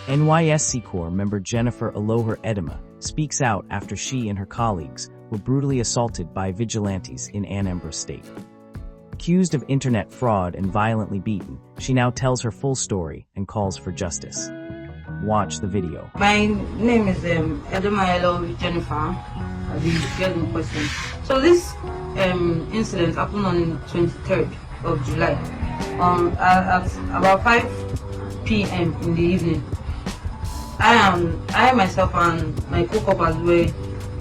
NYSC Corps member Jennifer Elohor Edema speaks out after she and her colleagues were brutally assaulted by vigilantes in Anambra State. Accused of internet fraud and violently beaten, she now tells her full story and calls for justice. Watch the video. My name is Edema with Jennifer, the girl in question. So this incident happened on 23rd of July at about 5 p.m. in the evening. I myself and my co-coppers were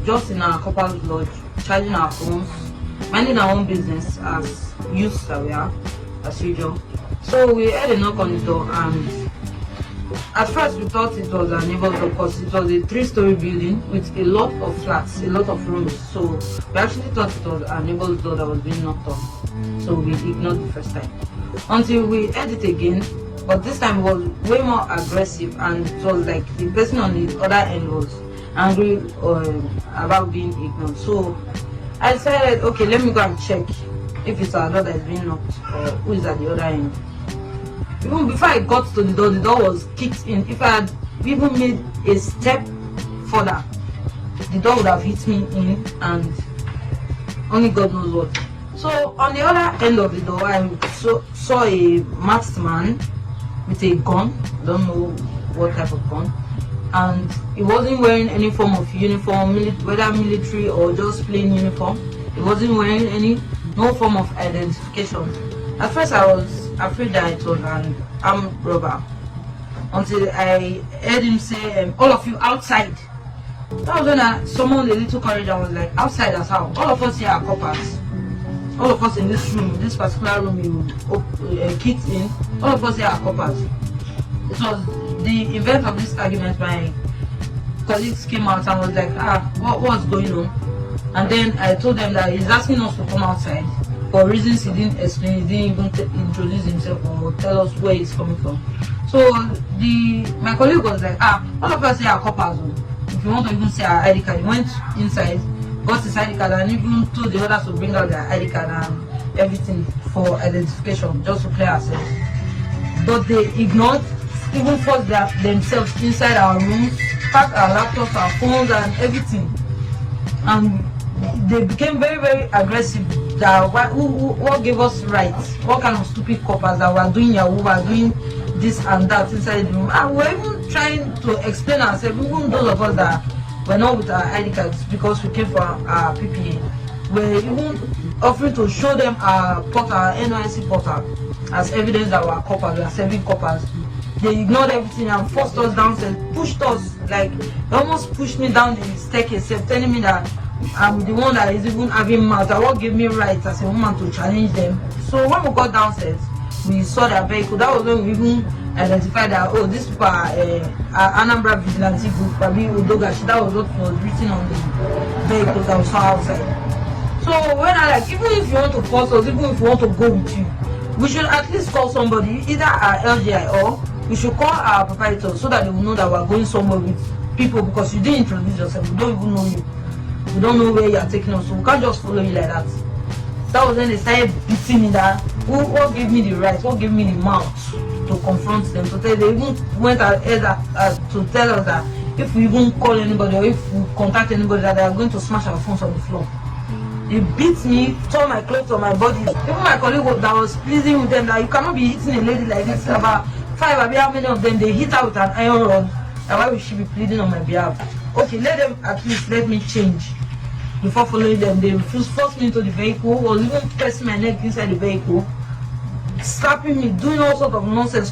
just in our coppers lodge, charging our phones, minding our own business as youths that we are, as usual. So we had a knock on the door, and at first we thought it was a neighbor's door because it was a 3-story building with a lot of flats, a lot of rooms. So we actually thought it was a neighbor's door that was being knocked on. So we ignored the first time until we heard it again. But this time it was way more aggressive, and it was like the person on the other end was angry about being ignored. So I decided, okay, let me go and check if it's our door that is being knocked or who is at the other end. Even before I got to the door was kicked in. If I had even made a step further, the door would have hit me in, and only God knows what. So on the other end of the door, I saw a masked man with a gun. I don't know what type of gun, and he wasn't wearing any form of uniform, whether military or just plain uniform. He wasn't wearing no form of identification. At first I was afraid that it was an armed robber, until I heard him say, all of you outside. That was when I summoned a little courage and was like, outside as how? All of us here are coppers. All of us in this room, this particular room you kicked in, all of us here are coppers. It was the event of this argument. My colleagues came out and was like, what's going on? And then I told them that he's asking us to come outside for reasons he didn't explain. He didn't even introduce himself or tell us where he's coming from. So my colleague was like, all of us here are coppers. If you want to even say our ID card, he went inside, got his ID card, and even told the others to bring out their ID card and everything for identification, just to clear ourselves. But they ignored, even forced themselves inside our rooms, packed our laptops, our phones, and everything. And they became very, very aggressive. That what gave us rights? What kind of stupid coppers that were doing Yahoo, were doing this and that inside the room? And we're even trying to explain ourselves, even those of us that were not with our ID cards because we came from our PPA. We're even offering to show them our portal, our NYSC portal, as evidence that we're coppers, we are serving coppers. They ignored everything and forced us downstairs, pushed us, like they almost pushed me down the staircase, telling me that I'm the one that is even having mouth. That what gave me rights as a woman to challenge them. So when we got downstairs, we saw their vehicle. That was when we even identified that, these people are Anambra Vigilante Group, that was what was written on the vehicles that we saw outside. So when I even if you want to force us, even if you want to go with you, we should at least call somebody, either our LGI or we should call our proprietor, so that they will know that we're going somewhere with people, because you didn't introduce yourself, we don't even know you. We don't know where you are taking us, so we can't just follow you like that. That was when they started beating me. That what gave me the right, what gave me the mouth to confront them. So they even went ahead to tell us that if we even call anybody or if we contact anybody, that they are going to smash our phones on the floor. They beat me, tore my clothes on my body. Even my colleague that was pleading with them that you cannot be hitting a lady like this. About 5, how many of them they hit her with an iron rod. And why would she be pleading on my behalf? Okay, let them at least let me change. Before following them, they forced me into the vehicle, or even pressing my neck inside the vehicle, slapping me, doing all sorts of nonsense.